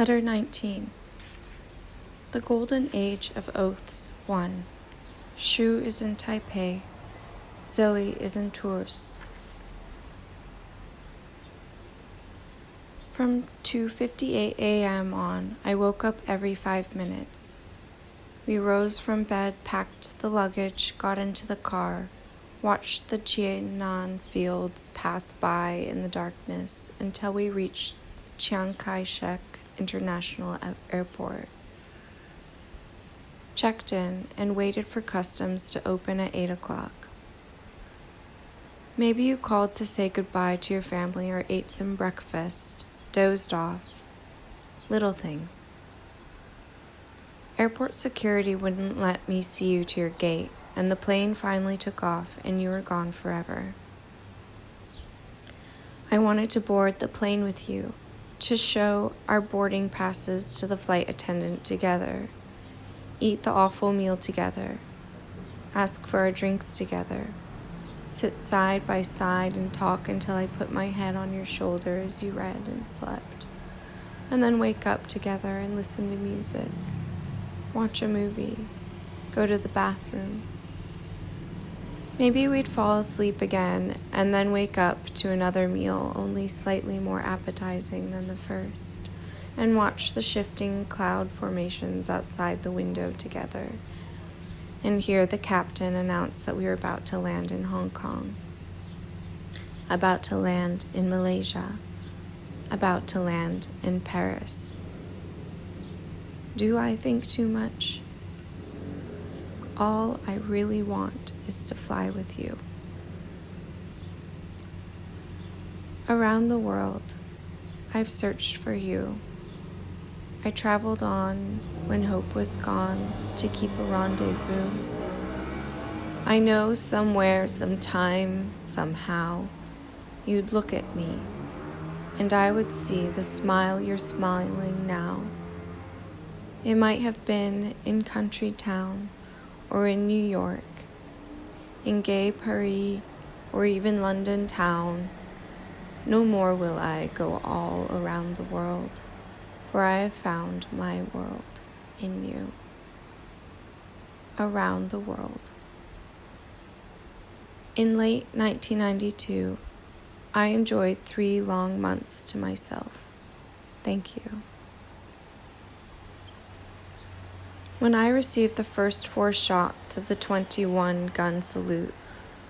Letter 19. The golden age of oaths won. Shu is in Taipei. Zoe is in Tours. From 2:58 a.m. on, I woke up every 5 minutes. We rose from bed, packed the luggage, got into the car, watched the Jianan fields pass by in the darkness until we reached the Chiang Kai-shek International Airport. Checked in and waited for customs to open at 8 o'clock. Maybe you called to say goodbye to your family or ate some breakfast, dozed off. Little things. Airport security wouldn't let me see you to your gate, and the plane finally took off and you were gone forever. I wanted to board the plane with you, to show our boarding passes to the flight attendant together, eat the awful meal together, ask for our drinks together, sit side by side and talk until I put my head on your shoulder as you read and slept, and then wake up together and listen to music, watch a movie, go to the bathroom. Maybe we'd fall asleep again and then wake up to another meal only slightly more appetizing than the first, and watch the shifting cloud formations outside the window together, and hear the captain announce that we were about to land in Hong Kong, about to land in Malaysia, about to land in Paris. Do I think too much? All I really want is to fly with you. Around the world, I've searched for you. I traveled on when hope was gone to keep a rendezvous. I know somewhere, sometime, somehow, you'd look at me, and I would see the smile you're smiling now. It might have been in country town, or in New York, in gay Paris, or even London town. No more will I go all around the world, for I have found my world in you. Around the world. In late 1992, I enjoyed 3 long months to myself. Thank you. When I received the first 4 shots of the 21-gun salute,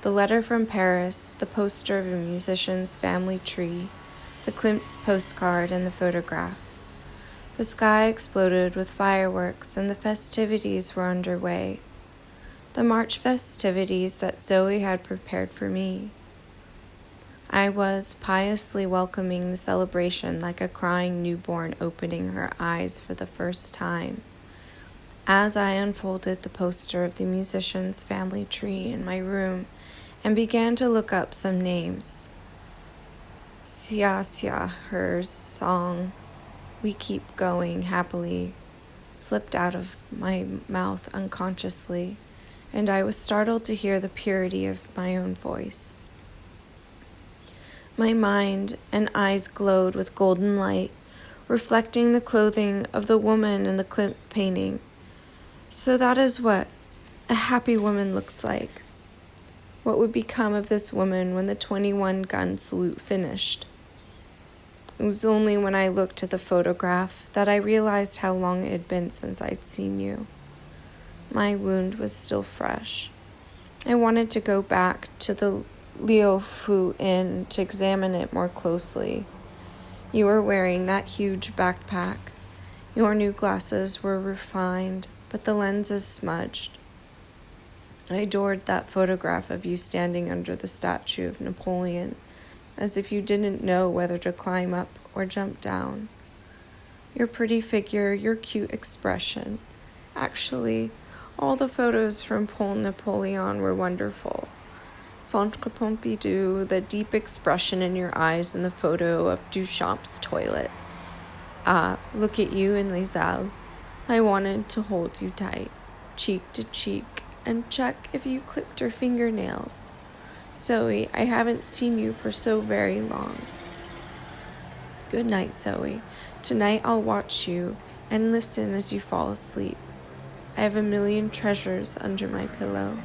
the letter from Paris, the poster of a musician's family tree, the Klimt postcard, and the photograph, the sky exploded with fireworks and the festivities were underway. The March festivities that Zoe had prepared for me. I was piously welcoming the celebration like a crying newborn opening her eyes for the first time, as I unfolded the poster of the musician's family tree in my room and began to look up some names. Xia Xia, her song, We Keep Going Happily, slipped out of my mouth unconsciously, and I was startled to hear the purity of my own voice. My mind and eyes glowed with golden light, reflecting the clothing of the woman in the Klimt painting. So that is what a happy woman looks like. What would become of this woman when the 21-gun salute finished? It was only when I looked at the photograph that I realized how long it had been since I'd seen you. My wound was still fresh. I wanted to go back to the Liu Fu Inn to examine it more closely. You were wearing that huge backpack. Your new glasses were refined, but the lenses smudged. I adored that photograph of you standing under the statue of Napoleon, as if you didn't know whether to climb up or jump down. Your pretty figure, your cute expression. Actually, all the photos from Pont Napoleon were wonderful. Centre Pompidou, the deep expression in your eyes in the photo of Duchamp's toilet. Look at you in Les Halles. I wanted to hold you tight, cheek to cheek, and check if you clipped your fingernails. Zoe, I haven't seen you for so very long. Good night, Zoe. Tonight I'll watch you and listen as you fall asleep. I have a million treasures under my pillow.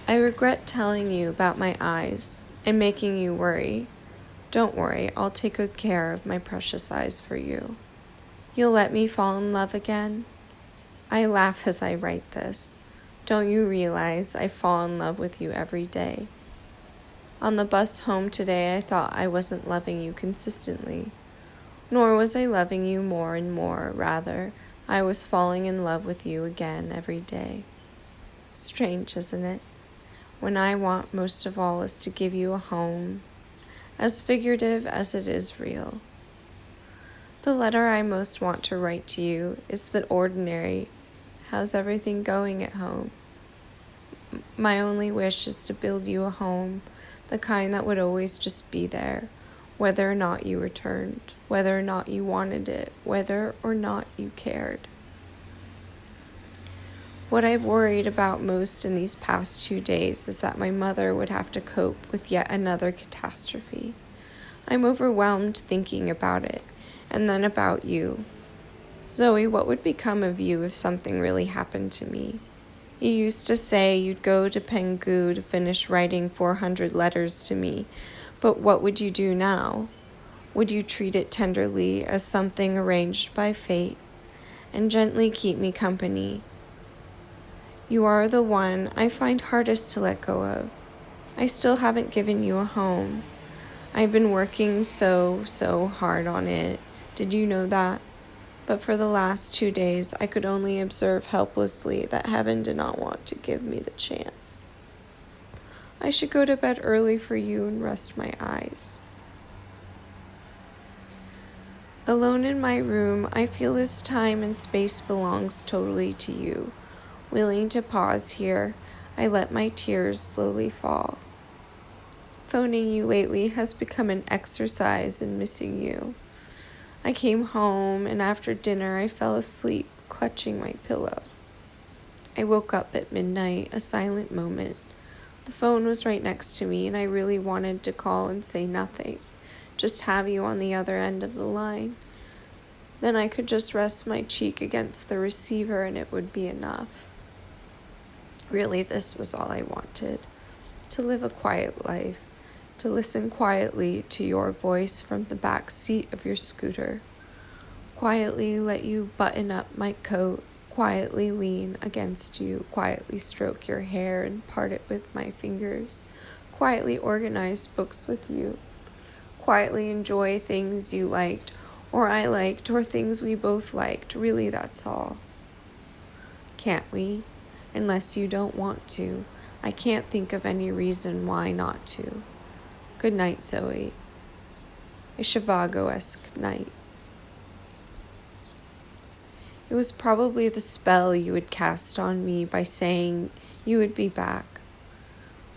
I regret telling you about my eyes and making you worry. Don't worry, I'll take good care of my precious eyes for you. You'll let me fall in love again? I laugh as I write this. Don't you realize I fall in love with you every day? On the bus home today, I thought I wasn't loving you consistently. Nor was I loving you more and more. Rather, I was falling in love with you again every day. Strange, isn't it? When I want most of all is to give you a home, as figurative as it is real. The letter I most want to write to you is the ordinary, how's everything going at home? My only wish is to build you a home, the kind that would always just be there, whether or not you returned, whether or not you wanted it, whether or not you cared. What I've worried about most in these past 2 days is that my mother would have to cope with yet another catastrophe. I'm overwhelmed thinking about it, and then about you. Zoe, what would become of you if something really happened to me? You used to say you'd go to Penghu to finish writing 400 letters to me, but what would you do now? Would you treat it tenderly as something arranged by fate, and gently keep me company? You are the one I find hardest to let go of. I still haven't given you a home. I've been working so hard on it. Did you know that? But for the last 2 days, I could only observe helplessly that heaven did not want to give me the chance. I should go to bed early for you and rest my eyes. Alone in my room, I feel this time and space belongs totally to you. Willing to pause here, I let my tears slowly fall. Phoning you lately has become an exercise in missing you. I came home, and after dinner I fell asleep, clutching my pillow. I woke up at midnight, a silent moment. The phone was right next to me, and I really wanted to call and say nothing, just have you on the other end of the line. Then I could just rest my cheek against the receiver, and it would be enough. Really, this was all I wanted, to live a quiet life, to listen quietly to your voice from the back seat of your scooter, quietly let you button up my coat, quietly lean against you, quietly stroke your hair and part it with my fingers, quietly organize books with you, quietly enjoy things you liked, or I liked, or things we both liked. Really, that's all. Can't we? Unless you don't want to. I can't think of any reason why not to. Good night, Zoe. A Zhivago-esque night. It was probably the spell you had cast on me by saying you would be back.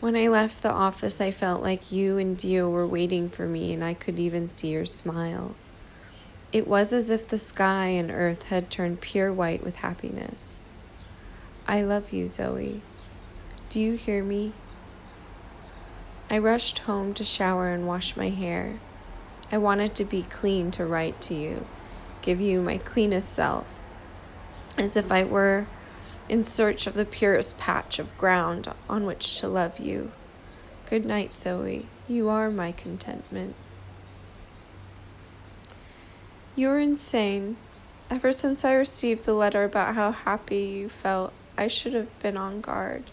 When I left the office, I felt like you and Dio were waiting for me, and I could even see your smile. It was as if the sky and earth had turned pure white with happiness. I love you, Zoe. Do you hear me? I rushed home to shower and wash my hair. I wanted to be clean to write to you, give you my cleanest self, as if I were in search of the purest patch of ground on which to love you. Good night, Zoe. You are my contentment. You're insane. Ever since I received the letter about how happy you felt, I should have been on guard.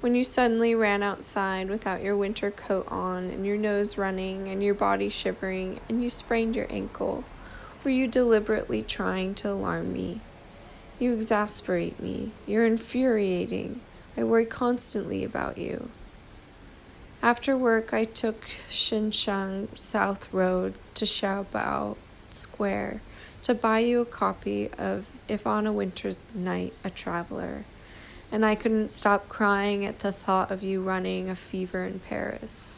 When you suddenly ran outside without your winter coat on and your nose running and your body shivering and you sprained your ankle, were you deliberately trying to alarm me? You exasperate me. You're infuriating. I worry constantly about you. After work, I took Xinjiang South Road to Xiaobao Square to buy you a copy of If on a Winter's Night, a Traveler, and I couldn't stop crying at the thought of you running a fever in Paris.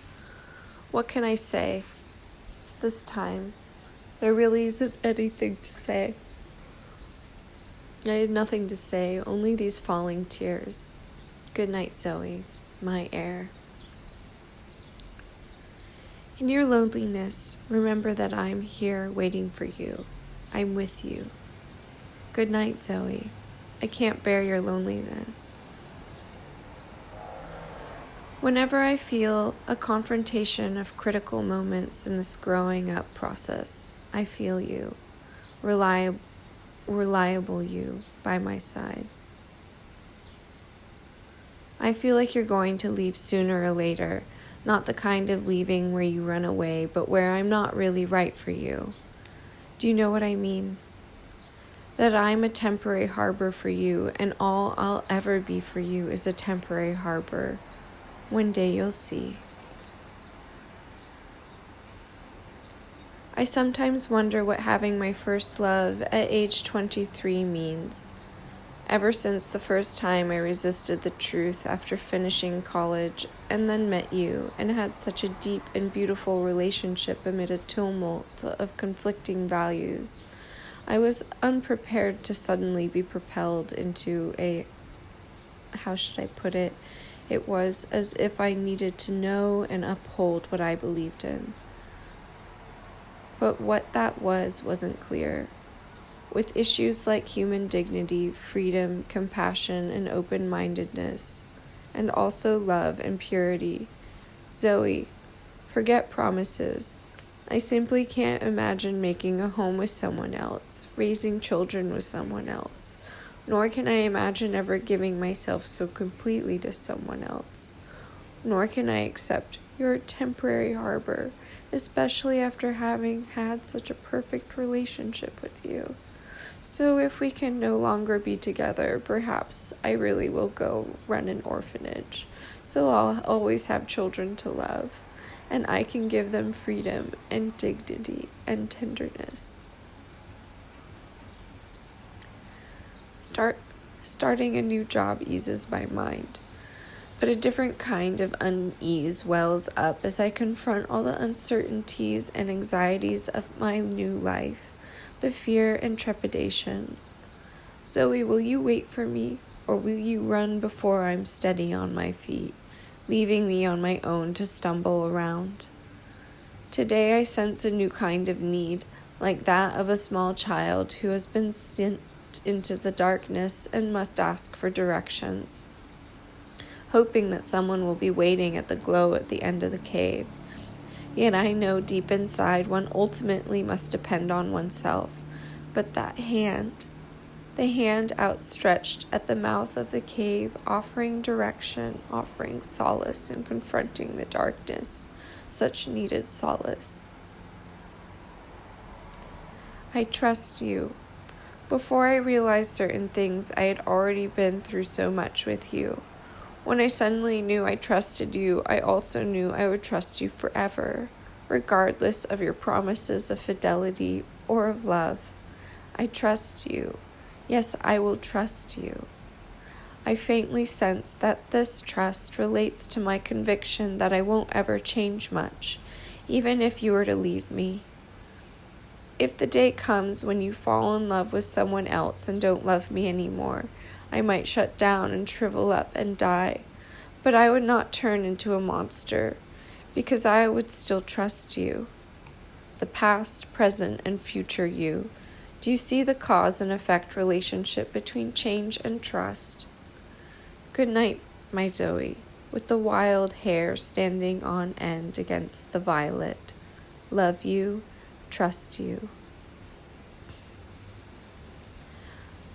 What can I say? This time, there really isn't anything to say. I have nothing to say, only these falling tears. Good night, Zoe, my heir. In your loneliness, remember that I'm here waiting for you. I'm with you. Good night, Zoe. I can't bear your loneliness. Whenever I feel a confrontation of critical moments in this growing up process, I feel you, reliable you by my side. I feel like you're going to leave sooner or later, not the kind of leaving where you run away, but where I'm not really right for you. Do you know what I mean? That I'm a temporary harbor for you, and all I'll ever be for you is a temporary harbor. One day you'll see. I sometimes wonder what having my first love at age 23 means. Ever since the first time I resisted the truth after finishing college and then met you and had such a deep and beautiful relationship amid a tumult of conflicting values, I was unprepared to suddenly be propelled into how should I put it? It was as if I needed to know and uphold what I believed in. But what that wasn't clear. With issues like human dignity, freedom, compassion, and open-mindedness, and also love and purity. Zoe, forget promises. I simply can't imagine making a home with someone else, raising children with someone else, nor can I imagine ever giving myself so completely to someone else. Nor can I accept your temporary harbor, especially after having had such a perfect relationship with you. So if we can no longer be together, perhaps I really will go run an orphanage, so I'll always have children to love, and I can give them freedom and dignity and tenderness. Starting a new job eases my mind, but a different kind of unease wells up as I confront all the uncertainties and anxieties of my new life, the fear and trepidation. Zoe, will you wait for me, or will you run before I'm steady on my feet, leaving me on my own to stumble around? Today I sense a new kind of need, like that of a small child who has been sent into the darkness and must ask for directions, hoping that someone will be waiting at the glow at the end of the cave. Yet I know deep inside one ultimately must depend on oneself. But that hand, the hand outstretched at the mouth of the cave, offering direction, offering solace in confronting the darkness, such needed solace. I trust you. Before I realized certain things, I had already been through so much with you. When I suddenly knew I trusted you, I also knew I would trust you forever, regardless of your promises of fidelity or of love. I trust you. Yes, I will trust you. I faintly sense that this trust relates to my conviction that I won't ever change much, even if you were to leave me. If the day comes when you fall in love with someone else and don't love me anymore, I might shut down and shrivel up and die. But I would not turn into a monster, because I would still trust you. The past, present, and future you. Do you see the cause and effect relationship between change and trust? Good night, my Zoe, with the wild hair standing on end against the violet. Love you. Trust you.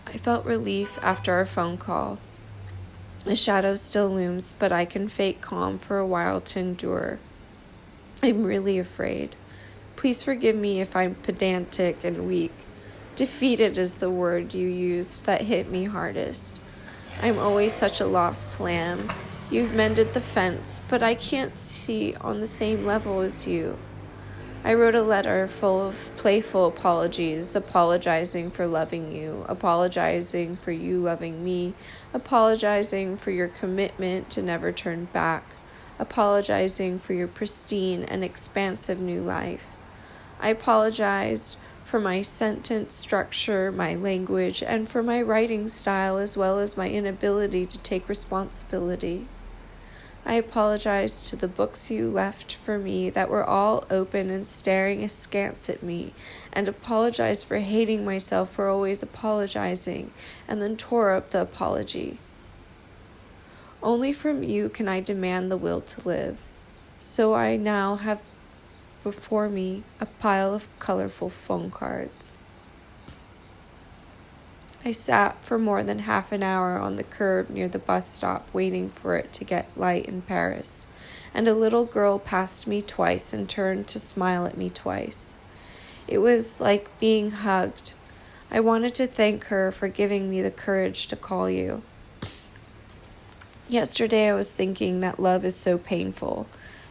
I felt relief after our phone call. The shadow still looms, but I can fake calm for a while to endure. I'm really afraid. Please forgive me if I'm pedantic and weak. Defeated is the word you used that hit me hardest. I'm always such a lost lamb. You've mended the fence, but I can't see on the same level as you. I wrote a letter full of playful apologies, apologizing for loving you, apologizing for you loving me, apologizing for your commitment to never turn back, apologizing for your pristine and expansive new life. I apologized for my sentence structure, my language, and for my writing style, as well as my inability to take responsibility. I apologized to the books you left for me that were all open and staring askance at me, and apologized for hating myself for always apologizing, and then tore up the apology. Only from you can I demand the will to live, so I now have before me a pile of colorful phone cards. I sat for more than half an hour on the curb near the bus stop waiting for it to get light in Paris, and a little girl passed me twice and turned to smile at me twice. It was like being hugged. I wanted to thank her for giving me the courage to call you. Yesterday I was thinking that love is so painful,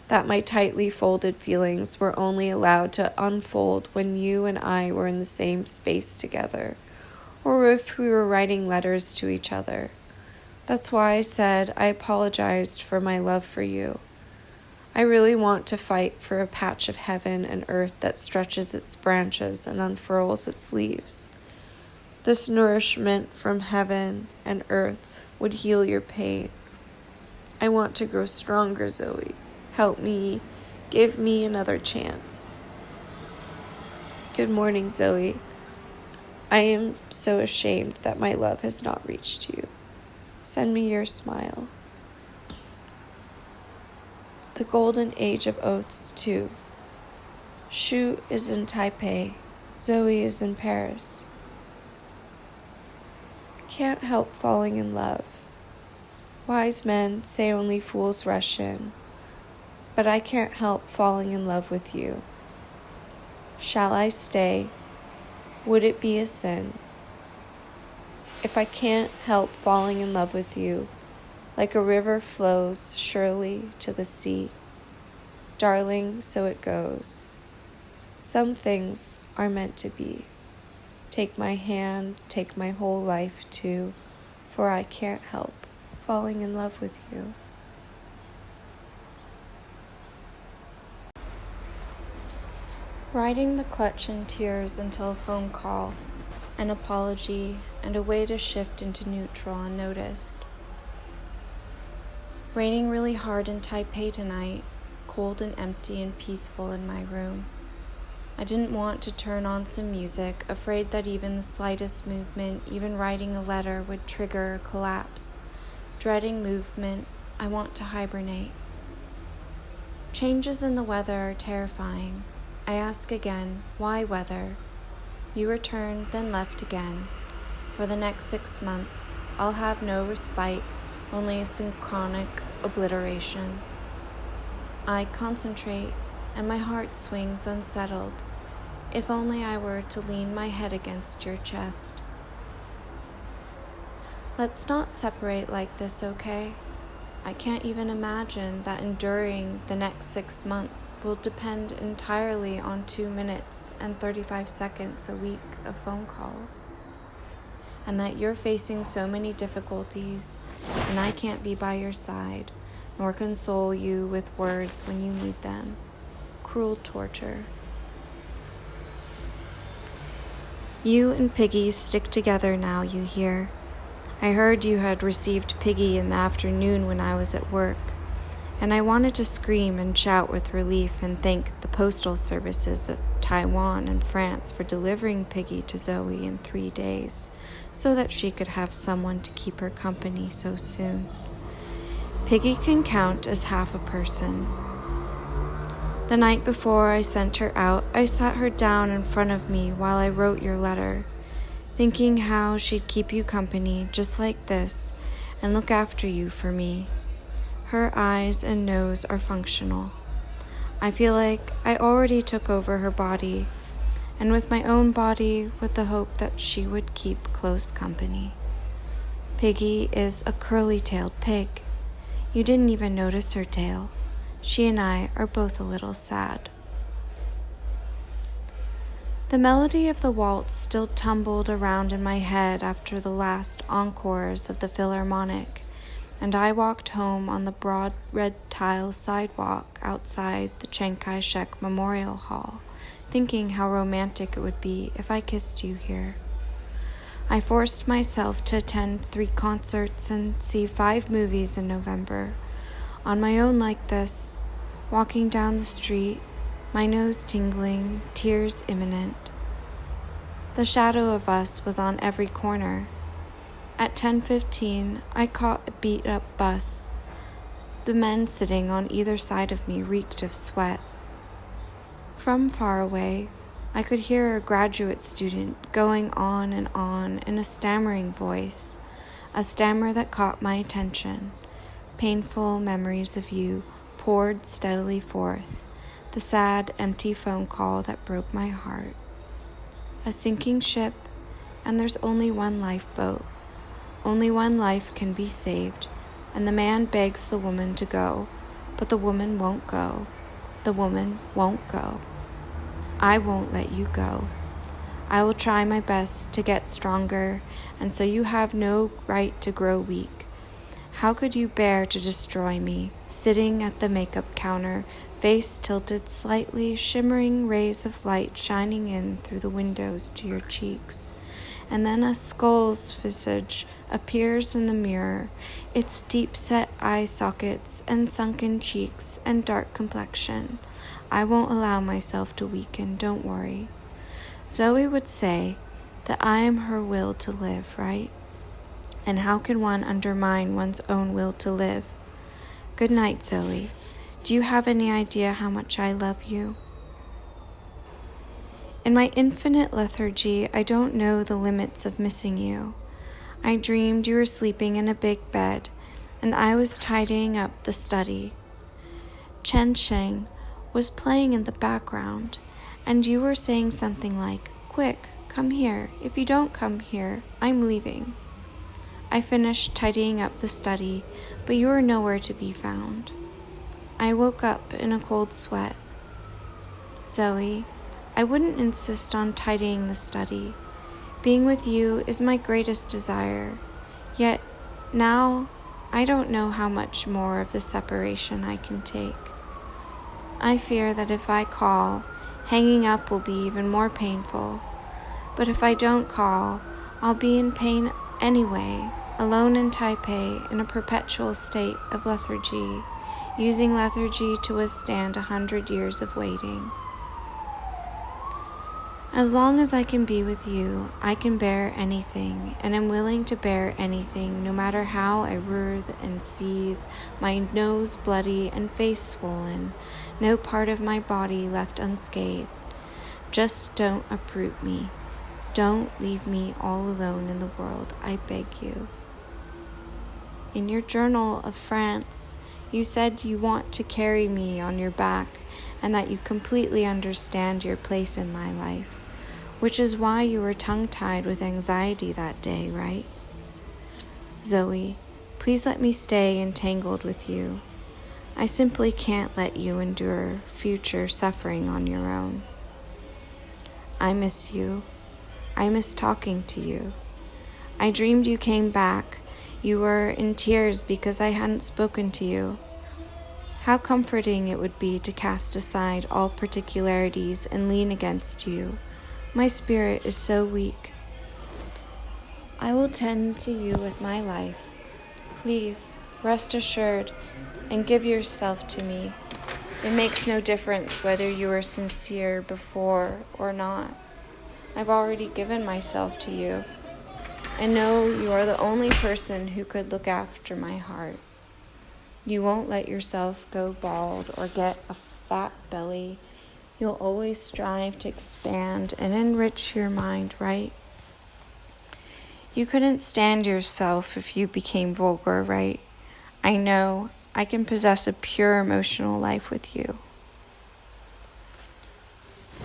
that my tightly folded feelings were only allowed to unfold when you and I were in the same space together, or if we were writing letters to each other. That's why I said I apologized for my love for you. I really want to fight for a patch of heaven and earth that stretches its branches and unfurls its leaves. This nourishment from heaven and earth would heal your pain. I want to grow stronger, Zoe. Help me. Give me another chance. Good morning, Zoe. I am so ashamed that my love has not reached you. Send me your smile. The golden age of oaths, too. Shu is in Taipei. Zoe is in Paris. Can't help falling in love. Wise men say only fools rush in, but I can't help falling in love with you. Shall I stay? Would it be a sin? If I can't help falling in love with you, like a river flows surely to the sea. Darling, so it goes. Some things are meant to be. Take my hand, take my whole life too, for I can't help falling in love with you. Riding the clutch in tears until a phone call, an apology, and a way to shift into neutral unnoticed. Raining really hard in Taipei tonight, cold and empty and peaceful in my room. I didn't want to turn on some music, afraid that even the slightest movement, even writing a letter, would trigger a collapse. Dreading movement, I want to hibernate. Changes in the weather are terrifying. I ask again, why weather? You returned, then left again. For the next 6 months, I'll have no respite, only a synchronic obliteration. I concentrate, and my heart swings unsettled. If only I were to lean my head against your chest. Let's not separate like this, okay? I can't even imagine that enduring the next 6 months will depend entirely on 2 minutes and 35 seconds a week of phone calls. And that you're facing so many difficulties, and I can't be by your side, nor console you with words when you need them. Cruel torture. You and Piggy stick together now, you hear. I heard you had received Piggy in the afternoon when I was at work, and I wanted to scream and shout with relief and thank the postal services of Taiwan and France for delivering Piggy to Zoe in 3 days, so that she could have someone to keep her company so soon. Piggy can count as half a person. The night before I sent her out, I sat her down in front of me while I wrote your letter, thinking how she'd keep you company just like this and look after you for me. Her eyes and nose are functional. I feel like I already took over her body, and with my own body with the hope that she would keep close company. Piggy is a curly-tailed pig. You didn't even notice her tail. She and I are both a little sad. The melody of the waltz still tumbled around in my head after the last encores of the Philharmonic, and I walked home on the broad red tile sidewalk outside the Chiang Kai-shek Memorial Hall, thinking how romantic it would be if I kissed you here. I forced myself to attend 3 concerts and see 5 movies in November, on my own like this, walking down the street, my nose tingling, tears imminent. The shadow of us was on every corner. At 10:15, I caught a beat-up bus. The men sitting on either side of me reeked of sweat. From far away, I could hear a graduate student going on in a stammering voice, a stammer that caught my attention. Painful memories of you poured steadily forth, the sad, empty phone call that broke my heart. A sinking ship, and there's only one lifeboat. Only one life can be saved, and the man begs the woman to go, but the woman won't go. The woman won't go. I won't let you go. I will try my best to get stronger, and so you have no right to grow weak. How could you bear to destroy me, sitting at the makeup counter, face tilted slightly, shimmering rays of light shining in through the windows to your cheeks? And then a skull's visage appears in the mirror, its deep-set eye sockets and sunken cheeks and dark complexion. I won't allow myself to weaken, don't worry. Zoe would say that I am her will to live, right? And how can one undermine one's own will to live? Good night, Zoe. Do you have any idea how much I love you? In my infinite lethargy, I don't know the limits of missing you. I dreamed you were sleeping in a big bed, and I was tidying up the study. Chen Sheng was playing in the background, and you were saying something like, "Quick, come here. If you don't come here, I'm leaving." I finished tidying up the study, but you were nowhere to be found. I woke up in a cold sweat. Zoe, I wouldn't insist on tidying the study. Being with you is my greatest desire. Yet now I don't know how much more of the separation I can take. I fear that if I call, hanging up will be even more painful. But if I don't call, I'll be in pain anyway, alone in Taipei in a perpetual state of lethargy, using lethargy to withstand 100 years of waiting. As long as I can be with you, I can bear anything, and am willing to bear anything, no matter how I writhe and seethe, my nose bloody and face swollen, no part of my body left unscathed. Just don't uproot me. Don't leave me all alone in the world, I beg you. In your journal of France, you said you want to carry me on your back, and that you completely understand your place in my life. Which is why you were tongue-tied with anxiety that day, right? Zoe, please let me stay entangled with you. I simply can't let you endure future suffering on your own. I miss you. I miss talking to you. I dreamed you came back. You were in tears because I hadn't spoken to you. How comforting it would be to cast aside all particularities and lean against you. My spirit is so weak. I will tend to you with my life. Please, rest assured and give yourself to me. It makes no difference whether you are sincere before or not. I've already given myself to you. I know you are the only person who could look after my heart. You won't let yourself go bald or get a fat belly. You'll always strive to expand and enrich your mind, right? You couldn't stand yourself if you became vulgar, right? I know. I can possess a pure emotional life with you.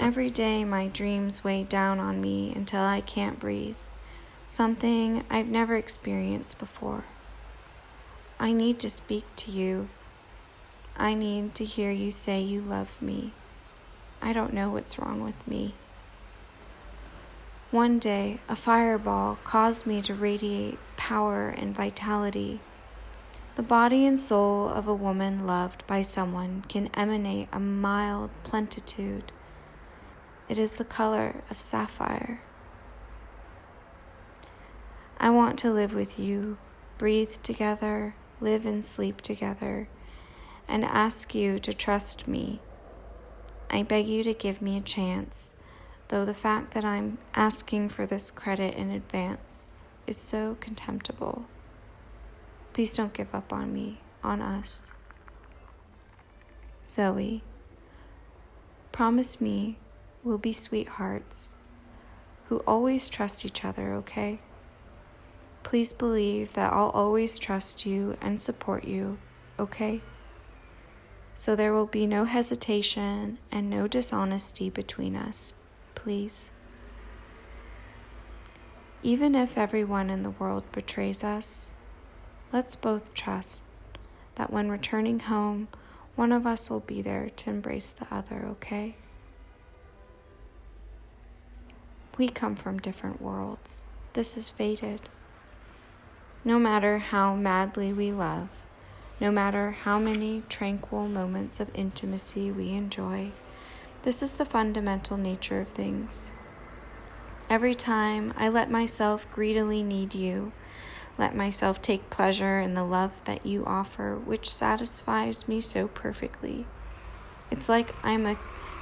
Every day my dreams weigh down on me until I can't breathe. Something I've never experienced before. I need to speak to you. I need to hear you say you love me. I don't know what's wrong with me. One day, a fireball caused me to radiate power and vitality. The body and soul of a woman loved by someone can emanate a mild plenitude. It is the color of sapphire. I want to live with you, breathe together, live and sleep together, and ask you to trust me. I beg you to give me a chance, though the fact that I'm asking for this credit in advance is so contemptible. Please don't give up on me, on us. Zoe, promise me we'll be sweethearts who always trust each other, okay? Please believe that I'll always trust you and support you, okay? So there will be no hesitation and no dishonesty between us, please. Even if everyone in the world betrays us, let's both trust that when returning home, one of us will be there to embrace the other, okay? We come from different worlds. This is fated. No matter how madly we love, no matter how many tranquil moments of intimacy we enjoy, this is the fundamental nature of things. Every time I let myself greedily need you, let myself take pleasure in the love that you offer, which satisfies me so perfectly. It's like I'm a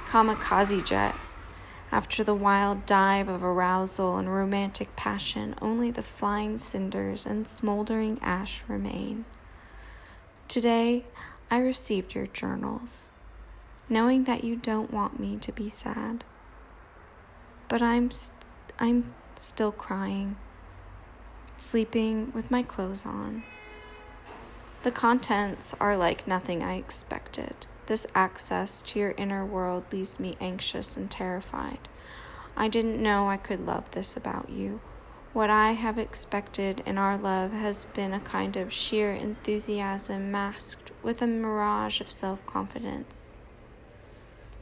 kamikaze jet. After the wild dive of arousal and romantic passion, only the flying cinders and smoldering ash remain. Today, I received your journals, knowing that you don't want me to be sad. But I'm still crying, sleeping with my clothes on. The contents are like nothing I expected. This access to your inner world leaves me anxious and terrified. I didn't know I could love this about you. What I have expected in our love has been a kind of sheer enthusiasm masked with a mirage of self-confidence.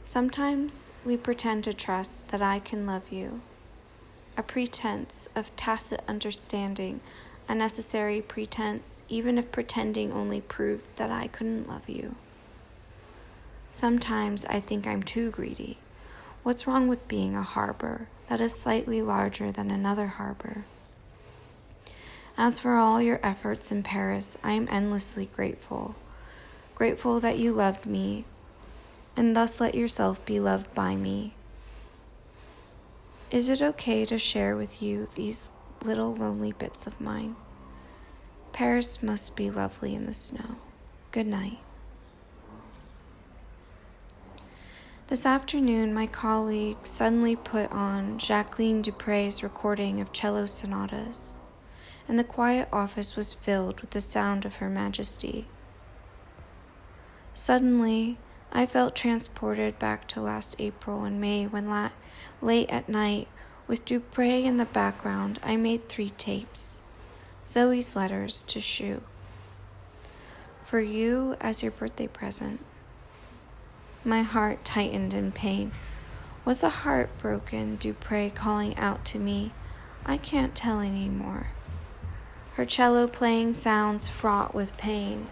Sometimes we pretend to trust that I can love you, a pretense of tacit understanding, a necessary pretense, even if pretending only proved that I couldn't love you. Sometimes I think I'm too greedy. What's wrong with being a harbor that is slightly larger than another harbor? As for all your efforts in Paris, I am endlessly grateful. Grateful that you loved me, and thus let yourself be loved by me. Is it okay to share with you these little lonely bits of mine? Paris must be lovely in the snow. Good night. This afternoon, my colleague suddenly put on Jacqueline Dupre's recording of cello sonatas, and the quiet office was filled with the sound of Her Majesty. Suddenly, I felt transported back to last April and May when late at night, with Dupre in the background, I made 3 tapes. Zoe's letters to Shu. For you as your birthday present. My heart tightened in pain. Was the heart broken, Dupre calling out to me? I can't tell anymore. Her cello playing sounds fraught with pain.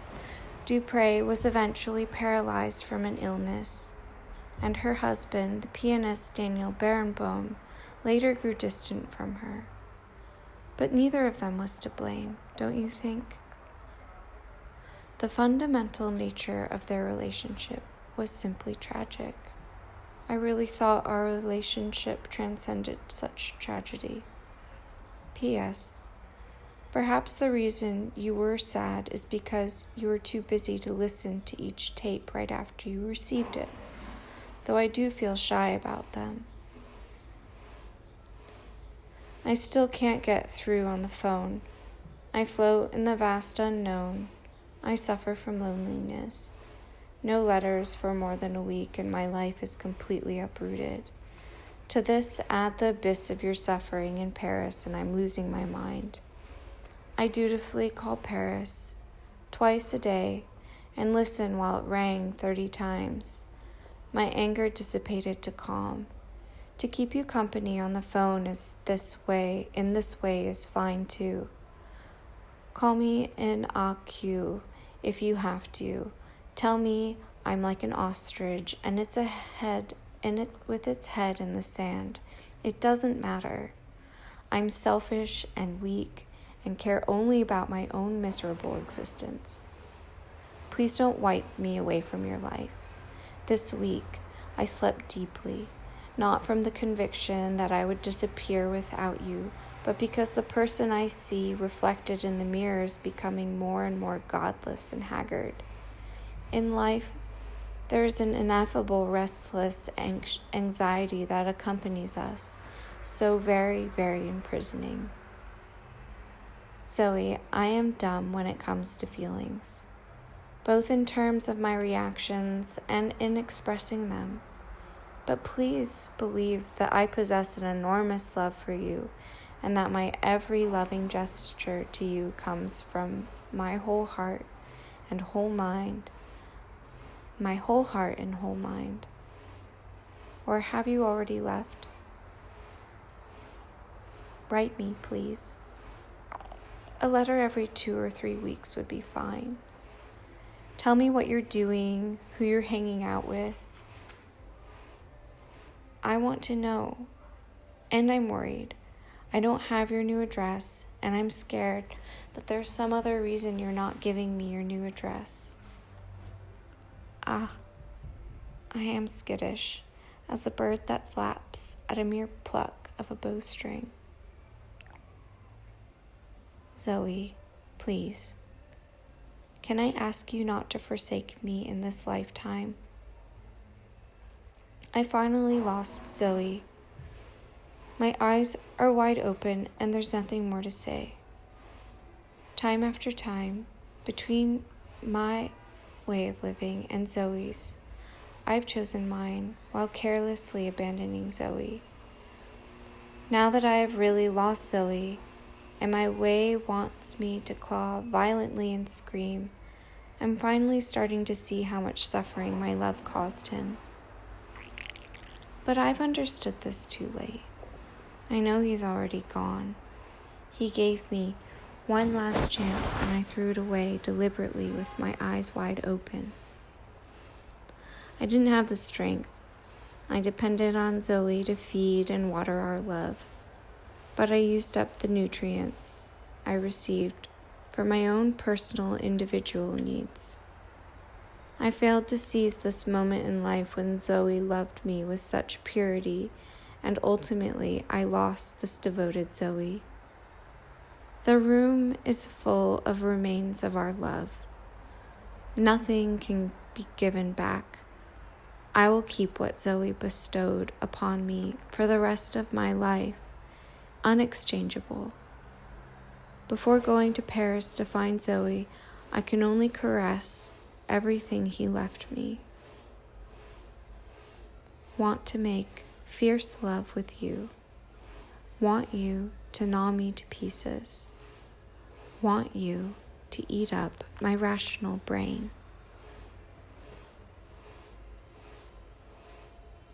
Dupre was eventually paralyzed from an illness, and her husband, the pianist Daniel Barenboim, later grew distant from her. But neither of them was to blame, don't you think? The fundamental nature of their relationship was simply tragic. I really thought our relationship transcended such tragedy. P.S. Perhaps the reason you were sad is because you were too busy to listen to each tape right after you received it, though I do feel shy about them. I still can't get through on the phone. I float in the vast unknown. I suffer from loneliness. No letters for more than a week, and my life is completely uprooted. To this, add the abyss of your suffering in Paris, and I'm losing my mind. I dutifully call Paris twice a day and listen while it rang 30 times. My anger dissipated to calm. To keep you company on the phone in this way is fine too. Call me in AQ if you have to. Tell me I'm like an ostrich and with its head in the sand. It doesn't matter. I'm selfish and weak and care only about my own miserable existence. Please don't wipe me away from your life. This week, I slept deeply, not from the conviction that I would disappear without you, but because the person I see reflected in the mirror is becoming more and more godless and haggard. In life, there is an ineffable restless anxiety that accompanies us, so very, very imprisoning. Zoe, I am dumb when it comes to feelings, both in terms of my reactions and in expressing them. But please believe that I possess an enormous love for you, and that my every loving gesture to you comes from my whole heart and whole mind. My whole heart and whole mind. Or have you already left? Write me, please. A letter every 2 or 3 weeks would be fine. Tell me what you're doing, who you're hanging out with. I want to know, and I'm worried. I don't have your new address, and I'm scared that there's some other reason you're not giving me your new address. I am skittish, as a bird that flaps at a mere pluck of a bowstring. Zoe, please, can I ask you not to forsake me in this lifetime? I finally lost Zoe. My eyes are wide open and there's nothing more to say. Time after time, between my way of living and Zoe's, I've chosen mine while carelessly abandoning Zoe. Now that I have really lost Zoe, and my way wants me to claw violently and scream, I'm finally starting to see how much suffering my love caused him. But I've understood this too late. I know he's already gone. He gave me one last chance and I threw it away deliberately with my eyes wide open. I didn't have the strength. I depended on Zoe to feed and water our love. But I used up the nutrients I received for my own personal individual needs. I failed to seize this moment in life when Zoe loved me with such purity, and ultimately I lost this devoted Zoe. The room is full of remains of our love. Nothing can be given back. I will keep what Zoe bestowed upon me for the rest of my life, unexchangeable. Before going to Paris to find Zoe, I can only caress everything he left me. Want to make fierce love with you. Want you to gnaw me to pieces. Want you to eat up my rational brain.